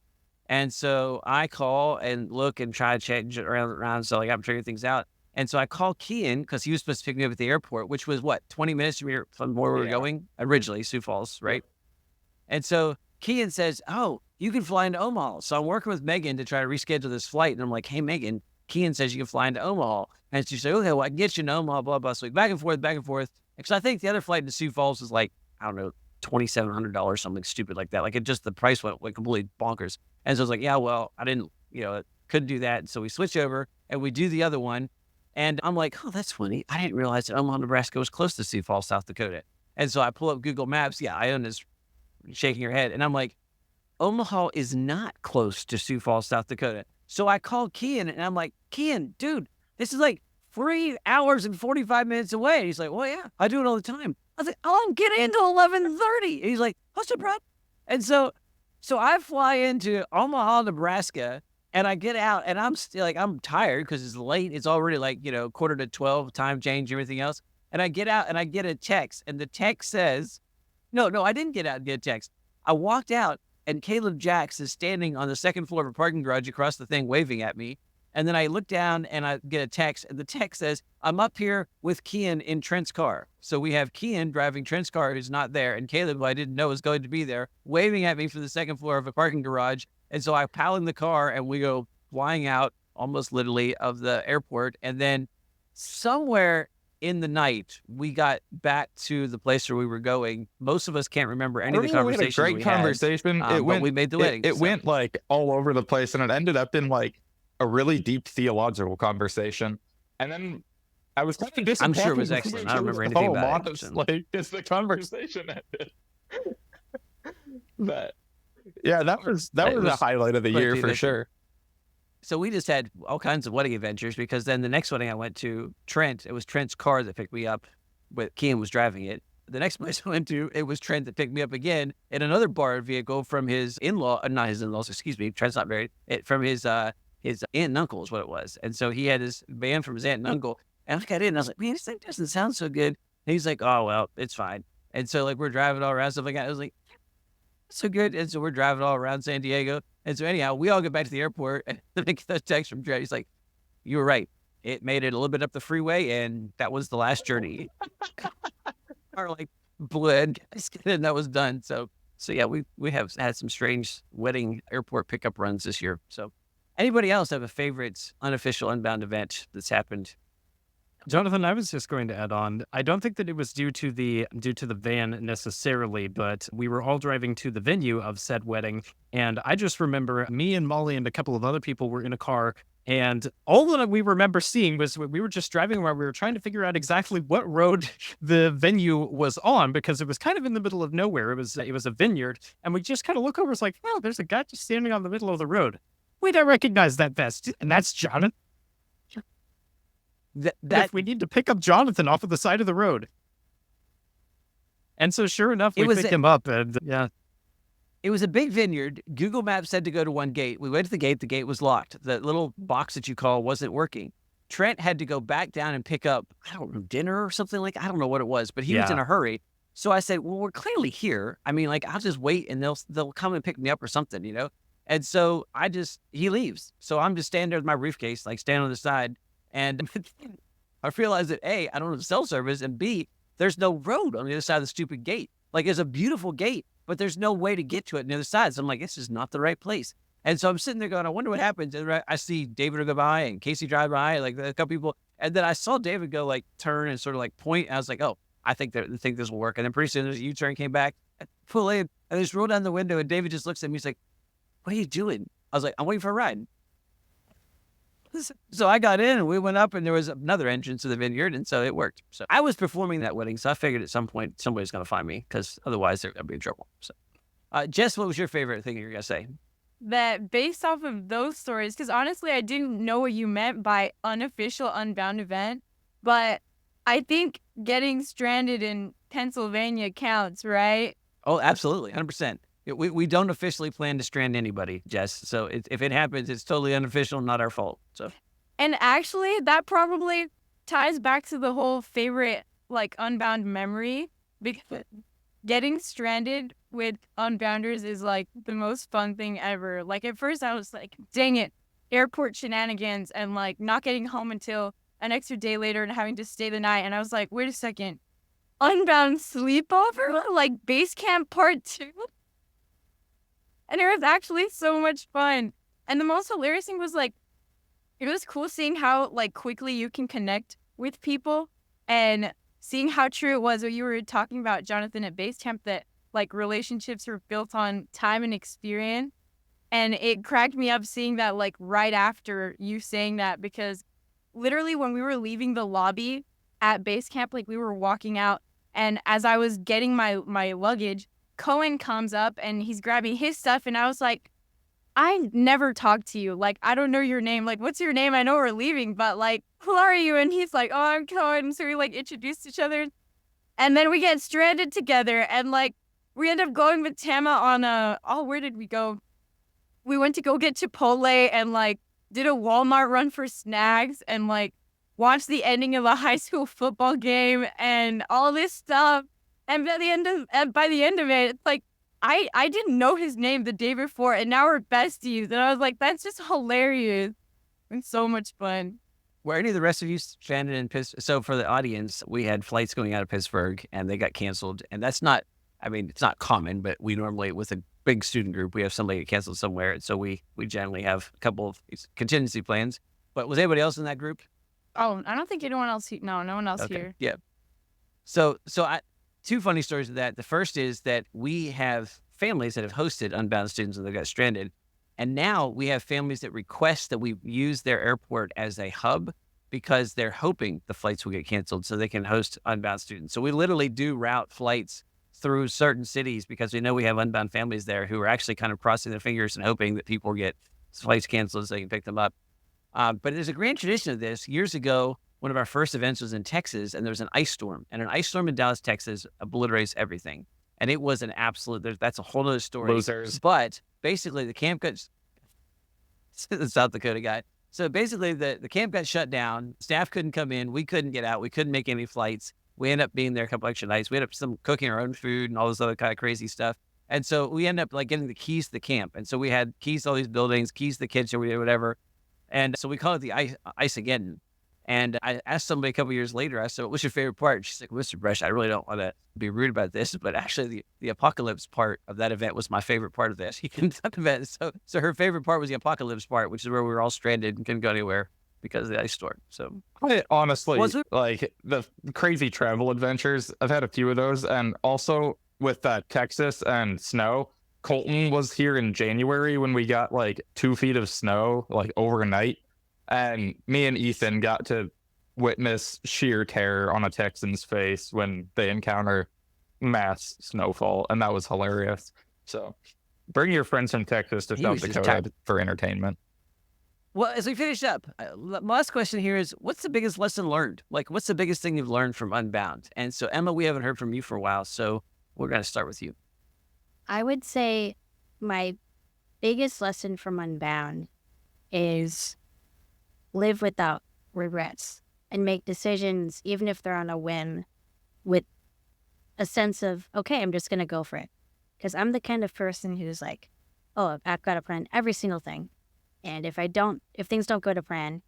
And so I call and look and try to change it around, so like I'm figuring things out. And so I called Kian, because he was supposed to pick me up at the airport, which was, 20 minutes from where we were going originally, Sioux Falls, right? And so Kian says, oh, you can fly into Omaha. So I'm working with Megan to try to reschedule this flight. And I'm like, hey, Megan, Kian says you can fly into Omaha. And she said, okay, well, I can get you into Omaha, blah, blah. So back and forth. Because I think the other flight to Sioux Falls was like, I don't know, $2,700, something stupid like that. Like, the price went completely bonkers. And so I was like, yeah, well, I didn't, couldn't do that. And so we switch over and we do the other one. And I'm like, oh, that's funny. I didn't realize that Omaha, Nebraska was close to Sioux Falls, South Dakota. And so I pull up Google Maps. Yeah, Iona's shaking her head. And I'm like, Omaha is not close to Sioux Falls, South Dakota. So I called Kian and I'm like, Kian, dude, this is like 3 hours and 45 minutes away. And he's like, well, yeah, I do it all the time. I was like, I don't get in until 11:30. And he's like, what's up, bro? And so I fly into Omaha, Nebraska, and I get out, and I'm still like, I'm tired because it's late. It's already like, 11:45, time change, everything else. And I get out and I get a text, and the text says, no, I didn't get out and get a text. I walked out, and Caleb Jacks is standing on the second floor of a parking garage across the thing waving at me. And then I look down and I get a text, and the text says, I'm up here with Kian in Trent's car. So we have Kian driving Trent's car, who's not there, and Caleb, who I didn't know was going to be there, waving at me from the second floor of a parking garage. And so I pile in the car and we go flying out almost literally of the airport. And then somewhere in the night, we got back to the place where we were going. Most of us can't remember any of the conversations we had a great conversation. But we made the wedding. It went like all over the place, and it ended up in like a really deep theological conversation. And then I was kind of disappointed. I'm sure it was excellent. I don't remember anything about it. Like, as the conversation ended. But yeah, that was a highlight of the year for sure. So we just had all kinds of wedding adventures, because then the next wedding I went to, Trent, it was Trent's car that picked me up, but Kian was driving it. The next place I went to, it was Trent that picked me up again in another borrowed vehicle from his not his in-laws, excuse me, Trent's not married, from his aunt and uncle is what it was. And so he had his van from his aunt and uncle. And I got in and I was like, man, this thing doesn't sound so good. And he's like, oh, well, it's fine. And so like we're driving all around, stuff like that. I was like, so good. And so we're driving all around San Diego. And so anyhow, we all get back to the airport, and I get the text from Trent. He's like, you were right. It made it a little bit up the freeway, and that was the last journey. Or like bled, and that was done. So yeah, we have had some strange wedding airport pickup runs this year. So anybody else have a favorite unofficial Unbound event that's happened? Jonathan, I was just going to add on. I don't think that it was due to the van necessarily, but we were all driving to the venue of said wedding, and I just remember me and Molly and a couple of other people were in a car, and all that we remember seeing was we were just driving around. We were trying to figure out exactly what road the venue was on, because it was kind of in the middle of nowhere. It was a vineyard, and we just kind of look over. It's like, oh, there's a guy just standing on the middle of the road. We don't recognize that vest, and that's Jonathan. That we need to pick up Jonathan off of the side of the road. And so sure enough, we picked him up, and yeah. It was a big vineyard. Google Maps said to go to one gate. We went to the gate. The gate was locked. The little box that you call wasn't working. Trent had to go back down and pick up, I don't know, dinner or something like, I don't know what it was, but he was in a hurry. So I said, well, we're clearly here. I mean, like, I'll just wait and they'll come and pick me up or something, And so he leaves. So I'm just standing there with my briefcase, like standing on the side. And I realized that A, I don't have cell service, and B, there's no road on the other side of the stupid gate. Like, it's a beautiful gate, but there's no way to get to it on the other side. So I'm like, this is not the right place. And so I'm sitting there going, I wonder what happens. And I see David go by and Casey drive by, like a couple people. And then I saw David go like turn and sort of like point. And I was like, oh, I think this will work. And then pretty soon there's a U-turn came back, pull in, and I just roll down the window. And David just looks at me. He's like, what are you doing? I was like, I'm waiting for a ride. So I got in and we went up and there was another entrance to the vineyard. And so it worked. So I was performing that wedding. So I figured at some point somebody's going to find me because otherwise I'd be in trouble. So Jess, what was your favorite thing you're going to say? That based off of those stories, because honestly, I didn't know what you meant by unofficial Unbound event, but I think getting stranded in Pennsylvania counts, right? Oh, absolutely. 100%. We don't officially plan to strand anybody, Jess. So if it happens, it's totally unofficial, not our fault. So, and actually, that probably ties back to the whole favorite like Unbound memory, because getting stranded with Unbounders is like the most fun thing ever. Like at first, I was like, "Dang it, airport shenanigans," and like not getting home until an extra day later and having to stay the night. And I was like, "Wait a second, Unbound sleepover, like base camp part 2." And it was actually so much fun. And the most hilarious thing was like, it was cool seeing how like quickly you can connect with people and seeing how true it was what you were talking about, Jonathan, at base camp, that like relationships are built on time and experience. And it cracked me up seeing that like right after you saying that, because literally when we were leaving the lobby at base camp, like we were walking out, and as I was getting my luggage, Cohen comes up and he's grabbing his stuff, and I was like, I never talked to you. Like, I don't know your name. Like, what's your name? I know we're leaving, but like, who are you? And he's like, oh, I'm Cohen. So we like introduced each other. And then we get stranded together, and like, we end up going with Tama on where did we go? We went to go get Chipotle and like did a Walmart run for snacks and like watched the ending of a high school football game and all this stuff. And by the end of it, it's like, I didn't know his name the day before, and now we're besties. And I was like, that's just hilarious and so much fun. Were any of the rest of you stranded in Pittsburgh? So for the audience, we had flights going out of Pittsburgh and they got canceled. And that's not, I mean, it's not common, but we normally, with a big student group, we have somebody get canceled somewhere. And so we generally have a couple of contingency plans. But was anybody else in that group? Oh, I don't think anyone else. No one else here. Yeah. So two funny stories of that. The first is that we have families that have hosted Unbound students and they got stranded. And now we have families that request that we use their airport as a hub because they're hoping the flights will get canceled so they can host Unbound students. So we literally do route flights through certain cities because we know we have Unbound families there who are actually kind of crossing their fingers and hoping that people get flights canceled so they can pick them up. But there's a grand tradition of this. Years ago, one of our first events was in Texas, and there was an ice storm. And an ice storm in Dallas, Texas obliterates everything. And it was an absolute, that's a whole other story. Losers. But basically, the camp got, the South Dakota guy. So basically, the camp got shut down. Staff couldn't come in. We couldn't get out. We couldn't make any flights. We ended up being there a couple extra nights. We ended up cooking our own food and all this other kind of crazy stuff. And so we ended up like getting the keys to the camp. And so we had keys to all these buildings, keys to the kitchen, whatever. And so we call it the ice again. And I asked somebody a couple years later, I said, what's your favorite part? She's like, Mr. Bresh, I really don't want to be rude about this, but actually the apocalypse part of that event was my favorite part of this. Event. So her favorite part was the apocalypse part, which is where we were all stranded and couldn't go anywhere because of the ice storm. So honestly, like the crazy travel adventures, I've had a few of those. And also with Texas and snow, Colton was here in January when we got like 2 feet of snow, like overnight. And me and Ethan got to witness sheer terror on a Texan's face when they encounter mass snowfall. And that was hilarious. So bring your friends from Texas to South Dakota for entertainment. Well, as we finish up, my last question here is, what's the biggest lesson learned? Like, what's the biggest thing you've learned from Unbound? And so, Emma, we haven't heard from you for a while, so we're going to start with you. I would say my biggest lesson from Unbound is live without regrets and make decisions, even if they're on a whim, with a sense of, okay, I'm just going to go for it. Because I'm the kind of person who's like, oh, I've got to plan every single thing. And if things don't go to plan,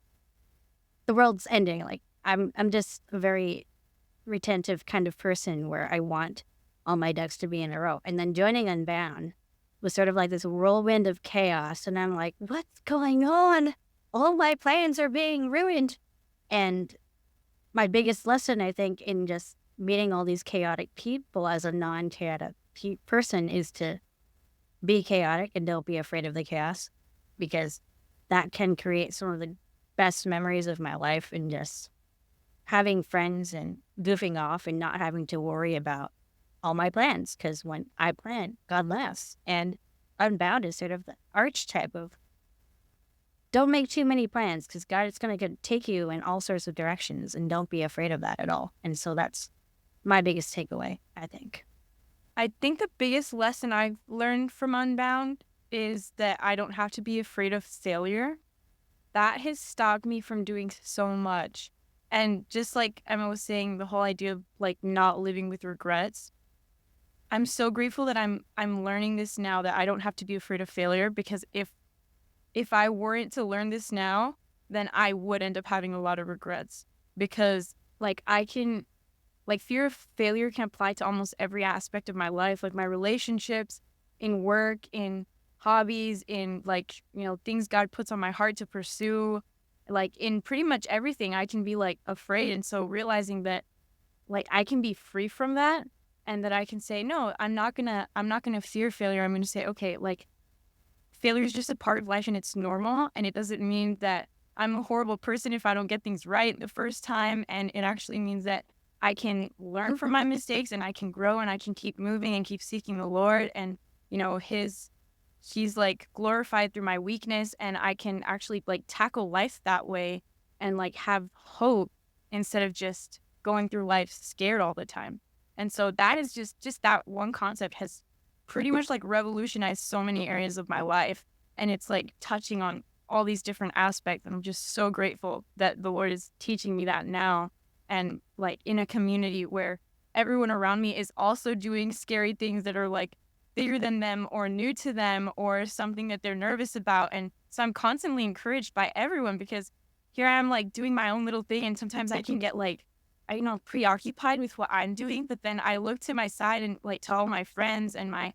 the world's ending. Like I'm just a very retentive kind of person where I want all my ducks to be in a row. And then joining Unbound was sort of like this whirlwind of chaos. And I'm like, what's going on? All my plans are being ruined. And my biggest lesson, I think, in just meeting all these chaotic people as a non-chaotic person is to be chaotic and don't be afraid of the chaos, because that can create some of the best memories of my life, and just having friends and goofing off and not having to worry about all my plans, because when I plan, God laughs. And Unbound is sort of the archetype of don't make too many plans, because God is going to take you in all sorts of directions, and don't be afraid of that at all. And so that's my biggest takeaway, I think. I think the biggest lesson I've learned from Unbound is that I don't have to be afraid of failure. That has stopped me from doing so much. And just like Emma was saying, the whole idea of like not living with regrets, I'm so grateful that I'm learning this now, that I don't have to be afraid of failure, because if I weren't to learn this now, then I would end up having a lot of regrets, because like fear of failure can apply to almost every aspect of my life, like my relationships, in work, in hobbies, in like, things God puts on my heart to pursue, like in pretty much everything I can be like afraid. And so realizing that like I can be free from that, and that I can say, no, I'm not gonna fear failure. I'm gonna say, okay, like failure is just a part of life and it's normal. And it doesn't mean that I'm a horrible person if I don't get things right the first time. And it actually means that I can learn from my mistakes, and I can grow, and I can keep moving and keep seeking the Lord. And, he's like glorified through my weakness, and I can actually like tackle life that way and like have hope instead of just going through life scared all the time. And so that is just that one concept has pretty much like revolutionized so many areas of my life. And it's like touching on all these different aspects. And I'm just so grateful that the Lord is teaching me that now. And like in a community where everyone around me is also doing scary things that are like bigger than them or new to them or something that they're nervous about. And so I'm constantly encouraged by everyone, because here I am like doing my own little thing. And sometimes I can get like, preoccupied with what I'm doing. But then I look to my side and like to all my friends and my,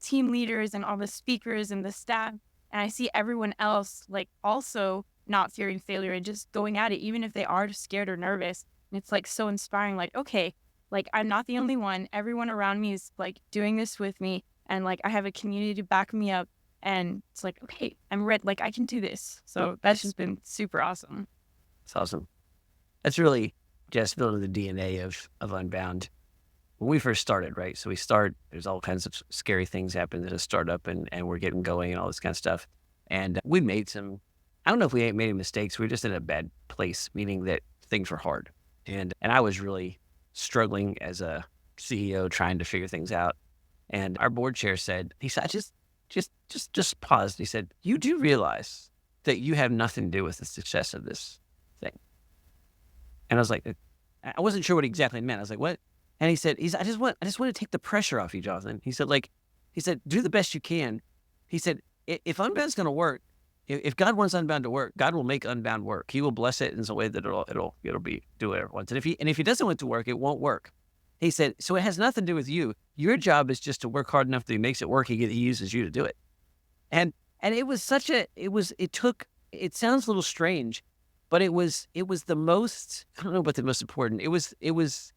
team leaders and all the speakers and the staff. And I see everyone else like also not fearing failure and just going at it, even if they are scared or nervous. And it's like so inspiring, like, okay, like I'm not the only one. Everyone around me is like doing this with me. And like I have a community to back me up. And it's like, okay, I'm ready. Like I can do this. So that's just been super awesome. It's awesome. That's really just building the DNA of Unbound. When we first started, right? So there's all kinds of scary things happen at a startup, and we're getting going and all this kind of stuff. And we made I don't know if we made any mistakes. We were just in a bad place, meaning that things were hard. And I was really struggling as a CEO trying to figure things out. And our board chair said, he said, just paused. He said, you do realize that you have nothing to do with the success of this thing. And I was like, I wasn't sure what he exactly meant. I was like, what? And he said, I just want to take the pressure off you, Jonathan. He said, do the best you can. He said, if Unbound's going to work, if God wants Unbound to work, God will make Unbound work. He will bless it in a way that it'll do whatever it wants. And if he doesn't want it to work, it won't work. He said, so it has nothing to do with you. Your job is just to work hard enough that he makes it work. He uses you to do it. And it was it sounds a little strange, but it was the most, I don't know about the most important. It was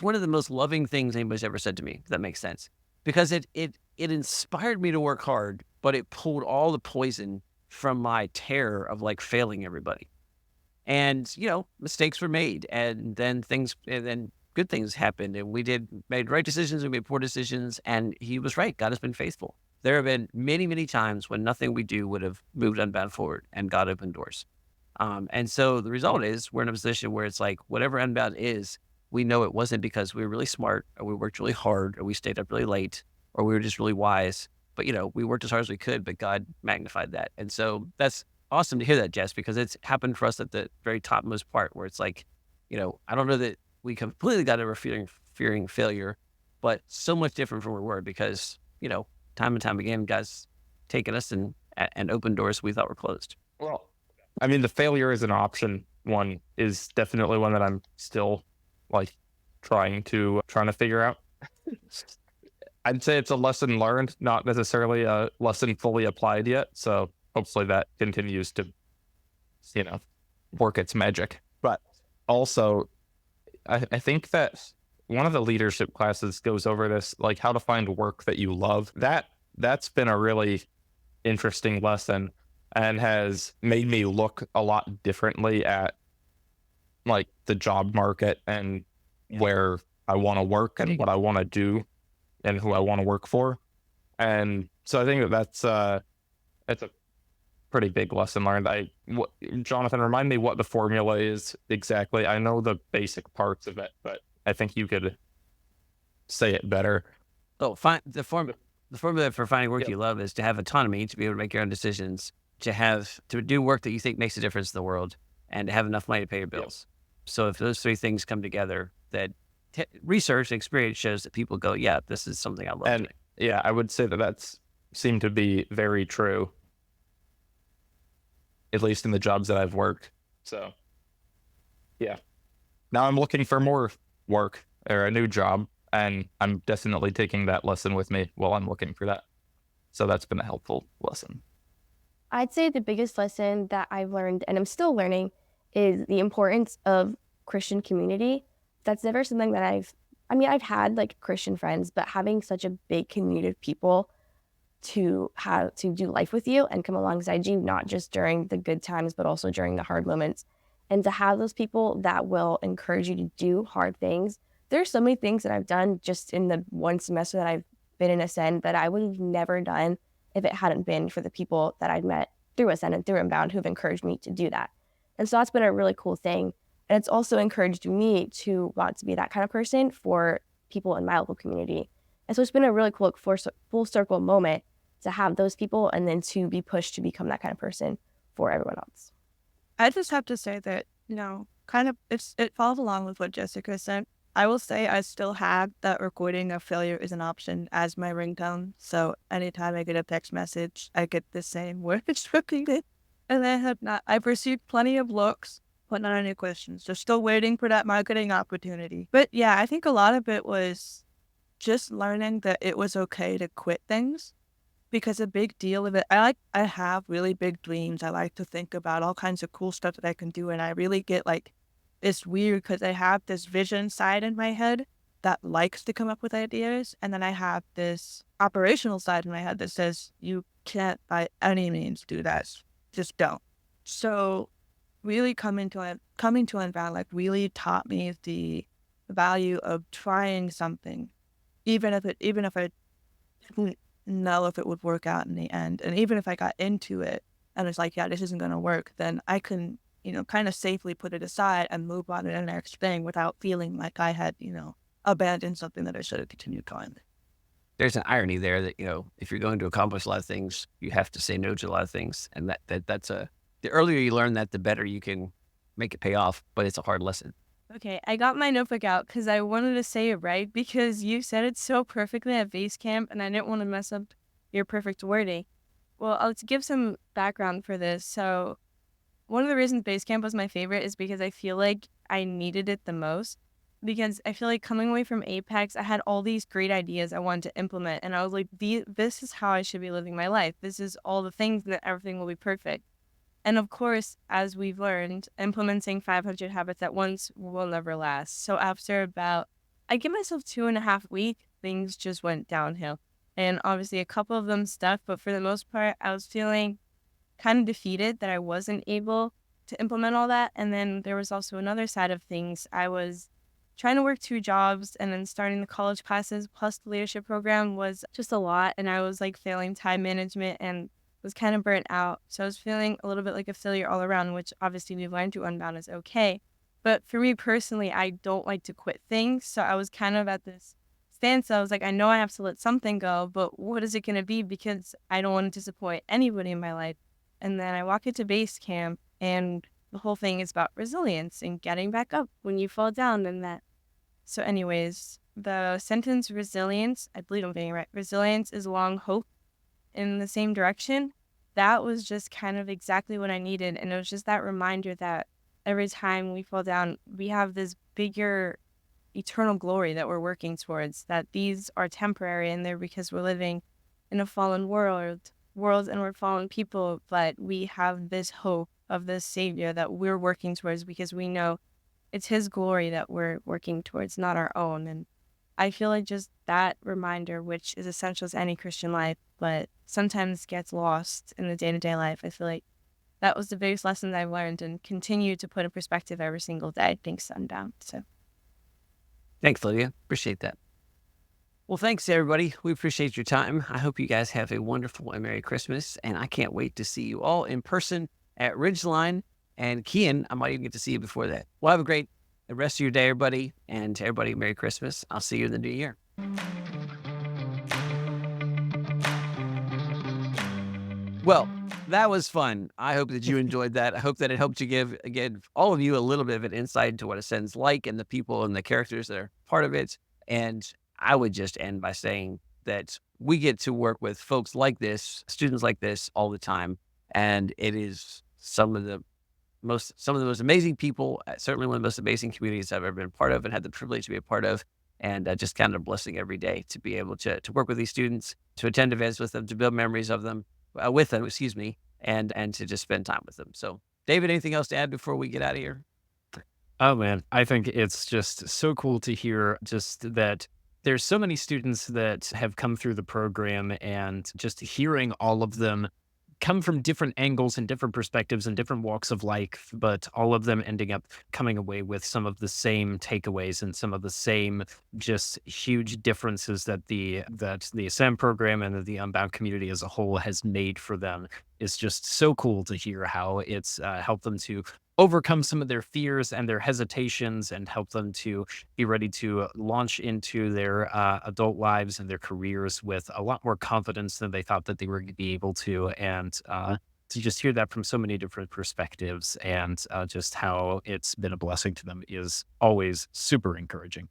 one of the most loving things anybody's ever said to me, if that makes sense. Because it inspired me to work hard, but it pulled all the poison from my terror of like failing everybody. And, mistakes were made, and then good things happened, and we made right decisions, we made poor decisions, and he was right. God has been faithful. There have been many, many times when nothing we do would have moved Unbound forward, and God opened doors. And so the result is we're in a position where it's like whatever Unbound is, we know it wasn't because we were really smart, or we worked really hard, or we stayed up really late, or we were just really wise. But, we worked as hard as we could, but God magnified that. And so that's awesome to hear that, Jess, because it's happened for us at the very topmost part where it's like, I don't know that we completely got over fearing failure, but so much different from where we were because, time and time again, God's taken us and opened doors we thought were closed. Well, I mean, the failure is an option one is definitely one that I'm still like trying to figure out. I'd say it's a lesson learned, not necessarily a lesson fully applied yet. So hopefully that continues to, work its magic. But also, I think that one of the leadership classes goes over this, like how to find work that you love. That's been a really interesting lesson and has made me look a lot differently at like the job market and where I want to work and what I want to do and who I want to work for. And so I think that's a pretty big lesson learned. Jonathan, remind me what the formula is exactly. I know the basic parts of it, but I think you could say it better. Oh, the formula for finding work you love is to have autonomy, to be able to make your own decisions, to do work that you think makes a difference in the world, and to have enough money to pay your bills. So if those three things come together, that research and experience shows that people go, yeah, this is something I love. And yeah, I would say that's seemed to be very true, at least in the jobs that I've worked. So yeah, now I'm looking for more work or a new job, and I'm definitely taking that lesson with me while I'm looking for that. So that's been a helpful lesson. I'd say the biggest lesson that I've learned, and I'm still learning, is the importance of Christian community. That's never something that I've had like Christian friends, but having such a big community of people to have to do life with you and come alongside you, not just during the good times, but also during the hard moments. And to have those people that will encourage you to do hard things. There's so many things that I've done just in the one semester that I've been in Ascend that I would have never done if it hadn't been for the people that I've met through Ascend and through Unbound who've encouraged me to do that. And so that's been a really cool thing. And it's also encouraged me to want to be that kind of person for people in my local community. And so it's been a really cool full circle moment to have those people and then to be pushed to become that kind of person for everyone else. I just have to say that, it follows along with what Jessica said. I will say I still have that recording of failure is an option as my ringtone. So anytime I get a text message, I get the same words repeated. And I've received plenty of looks, but not any questions. So still waiting for that marketing opportunity. But yeah, I think a lot of it was just learning that it was okay to quit things. Because a big deal of it, I have really big dreams. I like to think about all kinds of cool stuff that I can do. And I really get it's weird because I have this vision side in my head that likes to come up with ideas. And then I have this operational side in my head that says, you can't by any means do that. Just don't. So really coming to Unbound really taught me the value of trying something, even if I didn't know if it would work out in the end. And even if I got into it and it's like, yeah, this isn't going to work, then I can, kind of safely put it aside and move on to the next thing without feeling like I had, abandoned something that I should have continued going. There's an irony there that, if you're going to accomplish a lot of things, you have to say no to a lot of things. And the earlier you learn that, the better you can make it pay off, but it's a hard lesson. Okay, I got my notebook out because I wanted to say it right because you said it so perfectly at base camp and I didn't want to mess up your perfect wording. Well, I'll give some background for this. So one of the reasons base camp was my favorite is because I feel like I needed it the most, because I feel like coming away from Apex, I had all these great ideas I wanted to implement. And I was like, this is how I should be living my life. This is all the things that everything will be perfect. And of course, as we've learned, implementing 500 habits at once will never last. So after I give myself 2.5 weeks, things just went downhill. And obviously a couple of them stuck, but for the most part, I was feeling kind of defeated that I wasn't able to implement all that. And then there was also another side of things. I was trying to work 2 jobs and then starting the college classes plus the leadership program was just a lot. And I was failing time management and was kind of burnt out. So I was feeling a little bit like a failure all around, which obviously we've learned through Unbound is okay. But for me personally, I don't like to quit things. So I was kind of at this stance. I was like, I know I have to let something go, but what is it going to be? Because I don't want to disappoint anybody in my life. And then I walk into base camp and the whole thing is about resilience and getting back up when you fall down and that. So anyways, the sentence resilience, I believe I'm getting it right. Resilience is long hope. in the same direction, that was just kind of exactly what I needed. And it was just that reminder that every time we fall down, we have this bigger eternal glory that we're working towards, that these are temporary and they're because we're living in a fallen world and we're fallen people, but we have this hope of this Savior that we're working towards because we know it's His glory that we're working towards, not our own. And I feel like just that reminder, which is essential to any Christian life, but sometimes gets lost in the day-to-day life. I feel like that was the biggest lesson I've learned and continue to put in perspective every single day, thanks to Unbound. So Thanks, Olivia. Appreciate that. Well, thanks, everybody. We appreciate your time. I hope you guys have a wonderful and Merry Christmas, and I can't wait to see you all in person at Ridgeline. And Kian, I might even get to see you before that. Well, have a great rest of your day, everybody, and to everybody, Merry Christmas. I'll see you in the new year. Well, that was fun. I hope that you enjoyed that. I hope that it helped you give all of you a little bit of an insight into what Ascend's like and the people and the characters that are part of it. And I would just end by saying that we get to work with folks like this, students like this all the time. And it is some of the most amazing people, certainly one of the most amazing communities I've ever been part of and had the privilege to be a part of. And just kind of a blessing every day to be able to work with these students, to attend events with them, to build memories of them, and to just spend time with them. So, David, anything else to add before we get out of here? Oh man, I think it's just so cool to hear just that there's so many students that have come through the program, and just hearing all of them come from different angles and different perspectives and different walks of life, but all of them ending up coming away with some of the same takeaways and some of the same just huge differences that the Ascend program and the Unbound community as a whole has made for them is just so cool to hear how it's helped them to overcome some of their fears and their hesitations and help them to be ready to launch into their adult lives and their careers with a lot more confidence than they thought that they were going to be able to. And to just hear that from so many different perspectives and just how it's been a blessing to them is always super encouraging.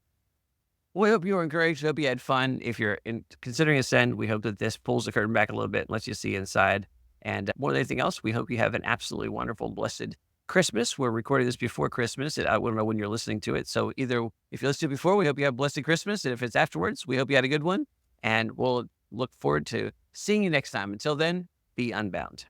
Well, we hope you were encouraged. We hope you had fun. If you're considering Ascend, we hope that this pulls the curtain back a little bit and lets you see inside. And more than anything else, we hope you have an absolutely wonderful, blessed Christmas. We're recording this before Christmas. I don't know when you're listening to it. So either if you listened to it before, we hope you have a blessed Christmas. And if it's afterwards, we hope you had a good one. And we'll look forward to seeing you next time. Until then, be unbound.